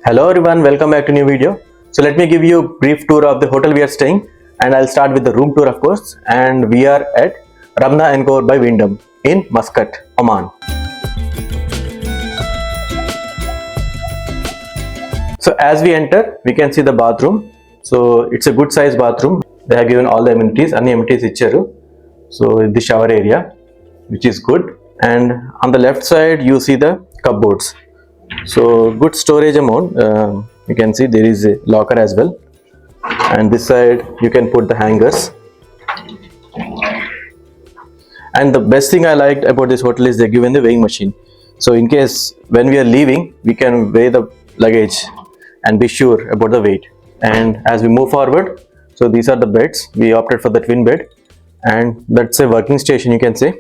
Hello everyone, welcome back to new video. So let me give you a brief tour of the hotel we are staying, and I'll start with the room tour of course. And we are at Ramna Encore by Wyndham in Muscat, Oman. So as we enter, we can see the bathroom. So it's a good size bathroom. They have given all the amenities, icharu. So the shower area, which is good. And on the left side, you see the cupboards. So good storage amount. You can see there is a locker as well. And this side, you can put the hangers. And the best thing I liked about this hotel is they given the weighing machine. So in case when we are leaving, we can weigh the luggage and be sure about the weight. And as we move forward, so these are the beds. We opted for the twin bed, and that's a working station you can say,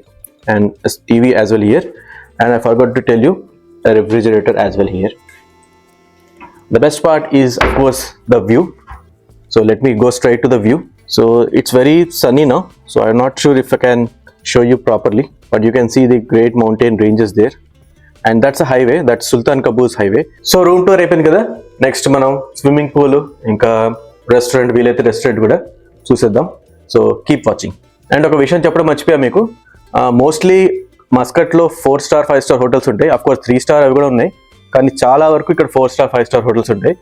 and a TV as well here. And I forgot to tell you, a refrigerator as well here. The best part is of course the view. So let me go straight to the view. So it's very sunny now, so I'm not sure if I can show you properly, but you can see the great mountain ranges there. And that's a highway, that's Sultan Qaboos highway. So room tour అయిపోయింది కదా. Next మనం swimming pool ఇంకా restaurant, వీలైతే restaurant కూడా చూసేద్దాం. So keep watching. And ఒక విషయం చెప్పడం మర్చిపోయా మీకు, మోస్ట్లీ మస్కట్లో 4 స్టార్ 5 స్టార్ హోటల్స్ ఉంటాయి. అఫ్ కోర్స్ 3 స్టార్ అవి కూడా ఉన్నాయి, కానీ చాలా వరకు ఇక్కడ 4 స్టార్ 5 స్టార్ హోటల్స్ ఉంటాయి.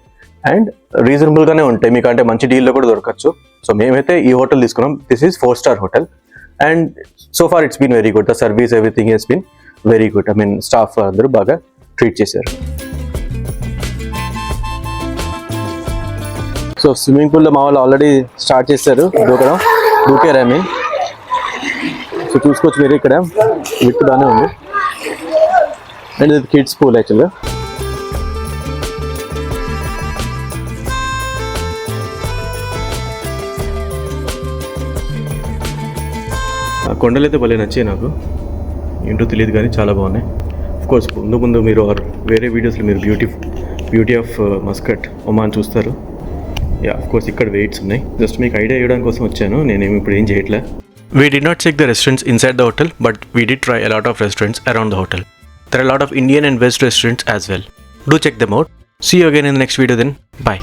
అండ్ రీజనబుల్గానే ఉంటాయి, మీకు అంటే మంచి డీల్లో కూడా దొరకచ్చు. సో మేమైతే ఈ హోటల్ తీసుకున్నాం. This is 4 star hotel. And so far it's been very good. The service everything has been very good. I mean staff అందరూ బాగా ట్రీట్ చేశారు. సో స్విమ్మింగ్ పూల్లో మా వాళ్ళు ఆల్రెడీ స్టార్ట్ చేశారు దూకారు. ఐ మీన్ సో చూసుకోవచ్చు మీరు, ఇక్కడ విత్ బాగానే ఉంది. అండ్ ఇది కిడ్స్ పూల్ యాక్చువల్గా. ఆ కొండలు అయితే భలే నచ్చాయి నాకు, ఏంటో తెలియదు కానీ చాలా బాగున్నాయి. కోర్స్ ముందు మీరు వేరే వీడియోస్లో మీరు బ్యూటీ ఆఫ్ మస్కట్ ఒమాన్ చూస్తారు. యా ఆఫ్ కోర్స్ ఇక్కడ వెయిట్స్ ఉన్నాయి. జస్ట్ మీకు ఐడియా ఇవ్వడానికి కోసం వచ్చాను, నేనేమి ఇప్పుడు ఏం చేయట్లే. We did not check the restaurants inside the hotel, but we did try a lot of restaurants around the hotel. There are a lot of Indian and West restaurants as well. Do check them out. See you again in the next video then. Bye.